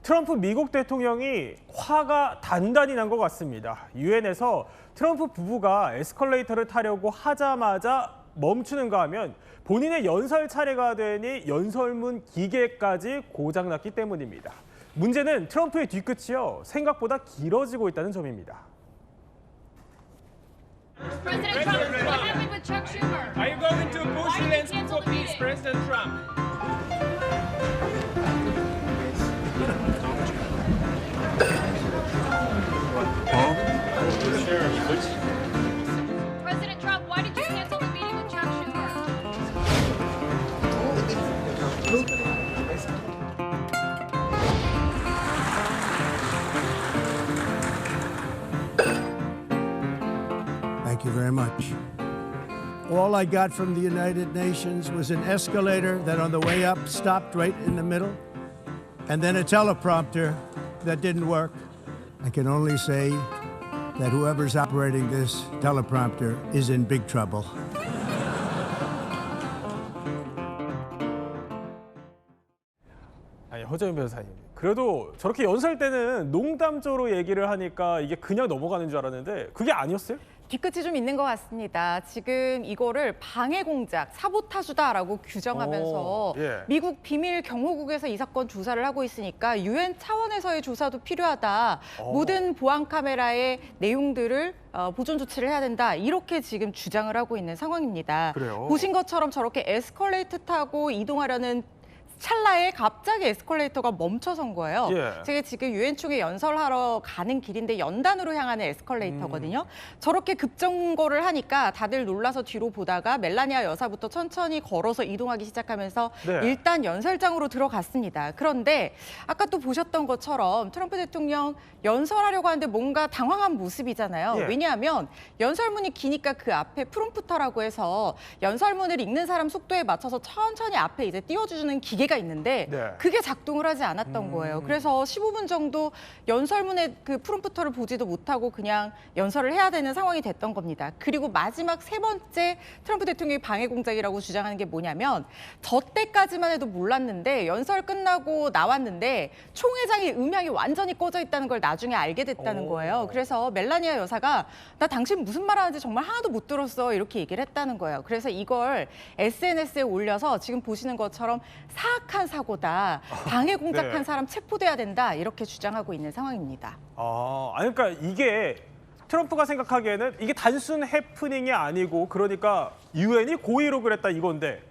트럼프 미국 대통령이 화가 단단히 난 것 같습니다. 유엔에서 트럼프 부부가 에스컬레이터를 타려고 하자마자 멈추는가 하면 본인의 연설 차례가 되니 연설문 기계까지 고장났기 때문입니다. 문제는 트럼프의 뒤끝이요, 생각보다 길어지고 있다는 점입니다. President Trump, what happened with Chuck Schumer? Are you going to push Why did Zelensky you cancel for the peace, meeting? President Trump? President Trump, why did you cancel the meeting with Chuck Schumer? Thank you very much. All I got from the United Nations was an escalator that on the way up stopped right in the middle, and then a teleprompter that didn't work. I can only say that whoever's operating this teleprompter is in big trouble. 아니, 허정연 변호사님. 그래도 저렇게 연설 때는 농담조로 얘기를 하니까 이게 그냥 넘어가는 줄 알았는데 그게 아니었어요? 뒤끝이 좀 있는 것 같습니다. 지금 이거를 방해 공작, 사보타주다라고 규정하면서 예. 미국 비밀 경호국에서 이 사건 조사를 하고 있으니까 유엔 차원에서의 조사도 필요하다. 모든 보안 카메라의 내용들을 보존 조치를 해야 된다. 이렇게 지금 주장을 하고 있는 상황입니다. 그래요? 보신 것처럼 저렇게 에스컬레이터 타고 이동하려는 찰나에 갑자기 에스컬레이터가 멈춰선 거예요. 예. 제가 지금 유엔 총회 연설하러 가는 길인데 연단으로 향하는 에스컬레이터거든요. 저렇게 급정거를 하니까 다들 놀라서 뒤로 보다가 멜라니아 여사부터 천천히 걸어서 이동하기 시작하면서 네. 일단 연설장으로 들어갔습니다. 그런데 아까 또 보셨던 것처럼 트럼프 대통령 연설하려고 하는데 뭔가 당황한 모습이잖아요. 예. 왜냐하면 연설문이 기니까 그 앞에 프롬프터라고 해서 연설문을 읽는 사람 속도에 맞춰서 천천히 앞에 이제 띄워주는 기계가 있는데 네. 그게 작동을 하지 않았던 거예요. 그래서 15분 정도 연설문의 그 프롬프터를 보지도 못하고 그냥 연설을 해야 되는 상황이 됐던 겁니다. 그리고 마지막 세 번째 트럼프 대통령이 방해 공작이라고 주장하는 게 뭐냐면 저 때까지만 해도 몰랐는데 연설 끝나고 나왔는데 총회장의 음향이 완전히 꺼져 있다는 걸 나중에 알게 됐다는 거예요. 그래서 멜라니아 여사가 나 당신 무슨 말 하는지 정말 하나도 못 들었어 이렇게 얘기를 했다는 거예요. 그래서 이걸 SNS에 올려서 지금 보시는 것처럼 사악한 사고다. 방해 공작한 네. 사람 체포돼야 된다. 이렇게 주장하고 있는 상황입니다. 아니 그러니까 이게 트럼프가 생각하기에는 이게 단순 해프닝이 아니고 그러니까 유엔이 고의로 그랬다 이건데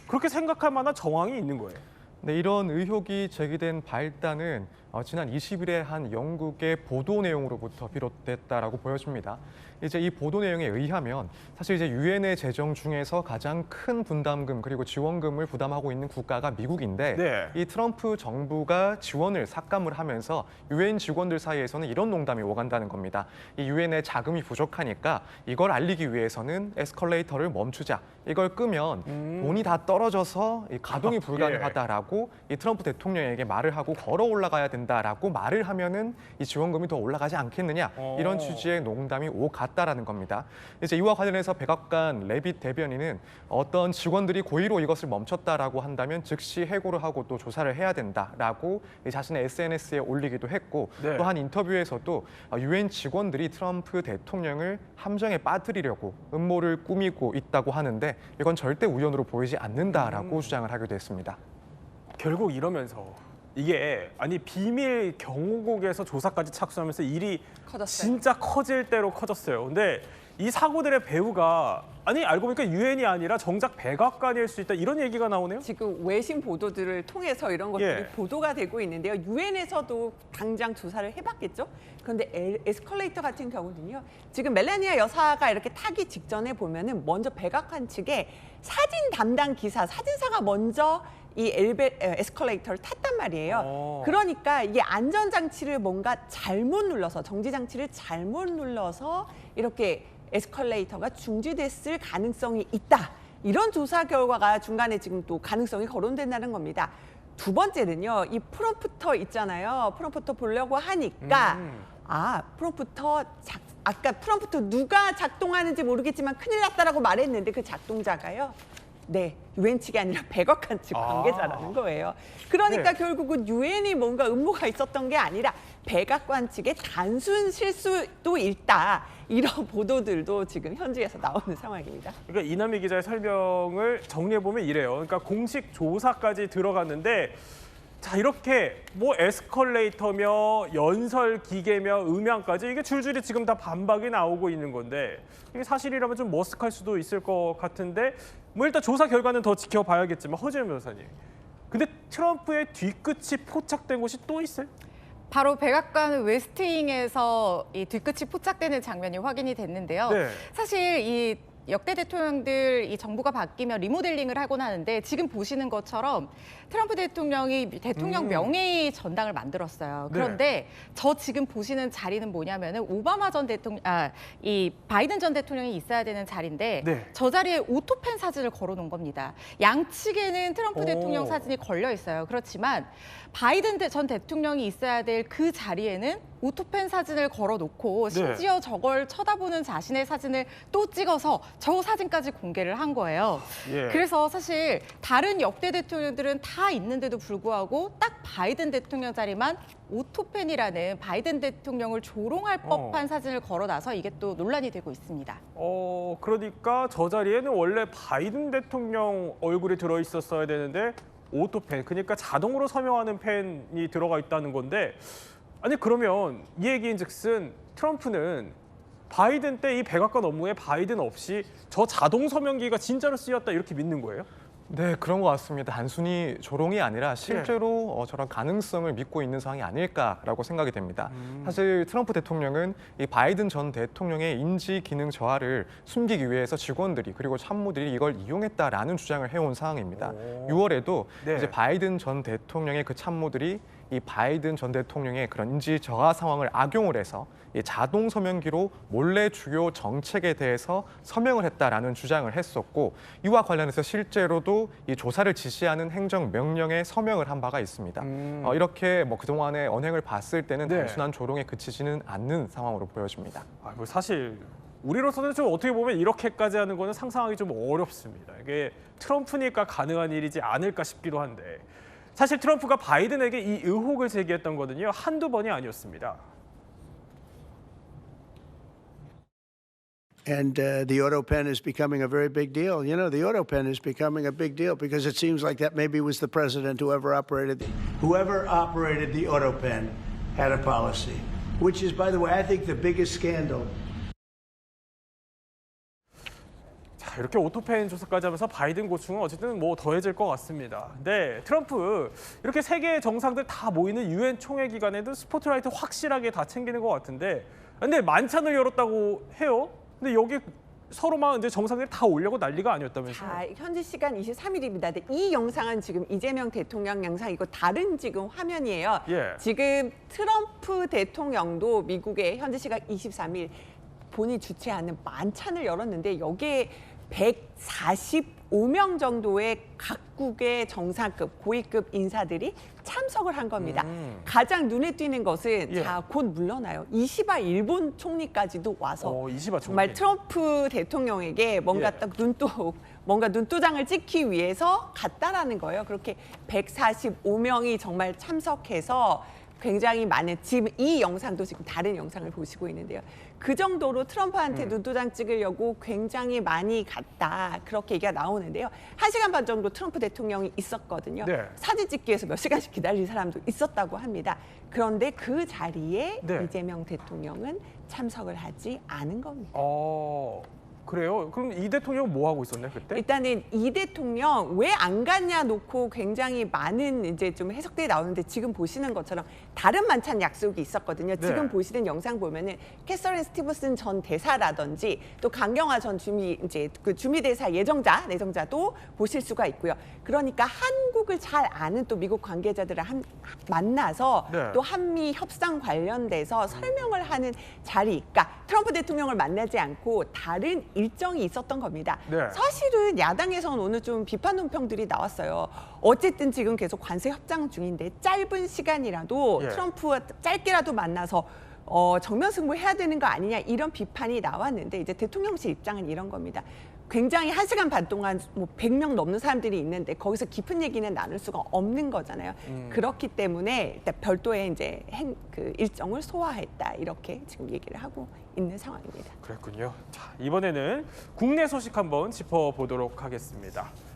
그렇게 생각할 만한 정황이 있는 거예요. 네, 이런 의혹이 제기된 발단은 지난 20일에 한 영국의 보도 내용으로부터 비롯됐다라고 보여집니다. 이제 이 보도 내용에 의하면 사실 이제 유엔의 재정 중에서 가장 큰 분담금 그리고 지원금을 부담하고 있는 국가가 미국인데 네. 이 트럼프 정부가 지원을 삭감을 하면서 유엔 직원들 사이에서는 이런 농담이 오간다는 겁니다. 이 유엔의 자금이 부족하니까 이걸 알리기 위해서는 에스컬레이터를 멈추자. 이걸 끄면 돈이 다 떨어져서 이 가동이 불가능하다라고 이 트럼프 대통령에게 말을 하고 걸어 올라가야 된다라고 말을 하면은 이 지원금이 더 올라가지 않겠느냐 이런 취지의 농담이 오갔다라는 겁니다. 이제 이와 관련해서 백악관 레빗 대변인은 어떤 직원들이 고의로 이것을 멈췄다라고 한다면 즉시 해고를 하고 또 조사를 해야 된다라고 자신의 SNS에 올리기도 했고 네. 또 한 인터뷰에서도 유엔 직원들이 트럼프 대통령을 함정에 빠뜨리려고 음모를 꾸미고 있다고 하는데 이건 절대 우연으로 보이지 않는다라고 주장을 하기도 했습니다. 결국 이러면서 이게 아니 비밀 경호국에서 조사까지 착수하면서 일이 커졌어요. 진짜 커질 대로 커졌어요. 근데 이 사고들의 배후가 아니 알고 보니까 유엔이 아니라 정작 백악관일 수 있다 이런 얘기가 나오네요. 지금 외신 보도들을 통해서 이런 것들이 예. 보도가 되고 있는데요. 유엔에서도 당장 조사를 해봤겠죠. 그런데 에스컬레이터 같은 경우는요. 지금 멜라니아 여사가 이렇게 타기 직전에 보면은 먼저 백악관 측에 사진 담당 기사, 사진사가 먼저 이 에스컬레이터를 탔단 말이에요. 그러니까 이게 안전장치를 뭔가 잘못 눌러서 정지장치를 잘못 눌러서 이렇게 에스컬레이터가 중지됐을 가능성이 있다. 이런 조사 결과가 중간에 지금 또 가능성이 거론된다는 겁니다. 두 번째는요. 이 프롬프터 있잖아요. 프롬프터 보려고 하니까 프롬프터 아까 프롬프터 누가 작동하는지 모르겠지만 큰일 났다라고 말했는데 그 작동자가요. 네, 유엔 측이 아니라 백악관 측 관계자라는 거예요. 그러니까 네. 결국은 유엔이 뭔가 음모가 있었던 게 아니라 백악관 측의 단순 실수도 있다. 이런 보도들도 지금 현지에서 나오는 상황입니다. 그러니까 이남희 기자의 설명을 정리해보면 이래요. 그러니까 공식 조사까지 들어갔는데 자, 이렇게 뭐 에스컬레이터며 연설 기계며 음향까지 이게 줄줄이 지금 다 반박이 나오고 있는 건데 이게 사실이라면 좀 머쓱할 수도 있을 것 같은데 뭐 일단 조사 결과는 더 지켜봐야겠지만 허재현 변호사님. 근데 트럼프의 뒤끝이 포착된 곳이 또 있어요? 바로 백악관 웨스트윙에서 이 뒤끝이 포착되는 장면이 확인이 됐는데요. 네. 사실 이 역대 대통령들 이 정부가 바뀌면 리모델링을 하곤 하는데 지금 보시는 것처럼 트럼프 대통령이 대통령 명예의 전당을 만들었어요. 그런데 저 지금 보시는 자리는 뭐냐면은 오바마 전 대통령, 이 바이든 전 대통령이 있어야 되는 자리인데 네. 저 자리에 오토펜 사진을 걸어놓은 겁니다. 양측에는 트럼프 대통령 사진이 걸려 있어요. 그렇지만 바이든 전 대통령이 있어야 될 그 자리에는 오토펜 사진을 걸어놓고 심지어 저걸 쳐다보는 자신의 사진을 또 찍어서 저 사진까지 공개를 한 거예요. 예. 그래서 사실 다른 역대 대통령들은 다 있는데도 불구하고 딱 바이든 대통령 자리만 오토펜이라는 바이든 대통령을 조롱할 법한 사진을 걸어놔서 이게 또 논란이 되고 있습니다. 그러니까 저 자리에는 원래 바이든 대통령 얼굴이 들어있었어야 되는데 오토펜, 그러니까 자동으로 서명하는 펜이 들어가 있다는 건데 아니 그러면 이 얘기인즉슨 트럼프는 바이든 때 이 백악관 업무에 바이든 없이 저 자동 서명기가 진짜로 쓰였다 이렇게 믿는 거예요? 네, 그런 것 같습니다. 단순히 조롱이 아니라 실제로 저런 가능성을 믿고 있는 상황이 아닐까라고 생각이 됩니다. 사실 트럼프 대통령은 이 바이든 전 대통령의 인지 기능 저하를 숨기기 위해서 직원들이 그리고 참모들이 이걸 이용했다라는 주장을 해온 상황입니다. 6월에도 네. 이제 바이든 전 대통령의 그 참모들이 이 바이든 전 대통령의 그런 인지 저하 상황을 악용을 해서 이 자동 서명기로 몰래 주요 정책에 대해서 서명을 했다라는 주장을 했었고 이와 관련해서 실제로도 이 조사를 지시하는 행정 명령에 서명을 한 바가 있습니다. 이렇게 뭐 그동안의 언행을 봤을 때는 네. 단순한 조롱에 그치지는 않는 상황으로 보여집니다. 뭐 사실 우리로서는 좀 어떻게 보면 이렇게까지 하는 거는 상상하기 좀 어렵습니다. 이게 트럼프니까 가능한 일이지 않을까 싶기도 한데 사실 트럼프가 바이든에게 이 의혹을 제기했던 거는요 한두 번이 아니었습니다. And the auto pen is becoming a very big deal. You know, the auto pen is becoming a big deal because it seems like that maybe was the president whoever operated the auto pen had a policy, which is, by the way, I think the biggest scandal. 자, 이렇게 오토펜 조사까지 하면서 바이든 고충은 어쨌든 뭐 더해질 것 같습니다. 네, 트럼프 이렇게 세계 정상들 다 모이는 유엔 총회 기간에도 스포트라이트 확실하게 다 챙기는 것 같은데, 근데 만찬을 열었다고 해요. 근데 여기 서로만 이제 정상들이 다 오려고 난리가 아니었다면서요? 자, 현지 시간 23일입니다. 이 영상은 지금 이재명 대통령 영상이고 다른 지금 화면이에요. 예. 지금 트럼프 대통령도 미국의 현지 시간 23일 본인이 주최하는 만찬을 열었는데 여기에 145명 정도의 각국의 정상급, 고위급 인사들이 참석을 한 겁니다. 가장 눈에 띄는 것은 예. 자, 곧 물러나요. 이시바 일본 총리까지도 와서 이시바 정말 총리. 트럼프 대통령에게 뭔가 예. 딱 뭔가 눈도장을 찍기 위해서 갔다라는 거예요. 그렇게 145명이 정말 참석해서 굉장히 많은, 지금 이 영상도 지금 다른 영상을 보시고 있는데요. 그 정도로 트럼프한테 눈도장 찍으려고 굉장히 많이 갔다, 그렇게 얘기가 나오는데요. 1시간 반 정도 트럼프 대통령이 있었거든요. 네. 사진 찍기 위해서 몇 시간씩 기다릴 사람도 있었다고 합니다. 그런데 그 자리에 네. 이재명 대통령은 참석을 하지 않은 겁니다. 그래요? 그럼 이 대통령 뭐 하고 있었나요 그때? 일단은 이 대통령 왜 안 갔냐 놓고 굉장히 많은 이제 좀 해석들이 나오는데 지금 보시는 것처럼 다른 만찬 약속이 있었거든요. 네. 지금 보시는 영상 보면은 캐서린 스티븐슨 전 대사라든지 또 강경화 전 주미 대사 내정자도 보실 수가 있고요. 그러니까 한국을 잘 아는 또 미국 관계자들을 만나서 네. 또 한미 협상 관련돼서 설명을 하는 자리, 그러니까 트럼프 대통령을 만나지 않고 다른 일정이 있었던 겁니다. 네. 사실은 야당에서는 오늘 좀 비판 논평들이 나왔어요. 어쨌든 지금 계속 관세 협상 중인데 짧은 시간이라도 예. 트럼프와 짧게라도 만나서 정면 승부해야 되는 거 아니냐, 이런 비판이 나왔는데 이제 대통령실 입장은 이런 겁니다. 굉장히 1시간 반 동안 뭐 100명 넘는 사람들이 있는데 거기서 깊은 얘기는 나눌 수가 없는 거잖아요. 그렇기 때문에 일단 별도의 이제 그 일정을 소화했다 이렇게 지금 얘기를 하고 있는 상황입니다. 그랬군요. 자, 이번에는 국내 소식 한번 짚어보도록 하겠습니다.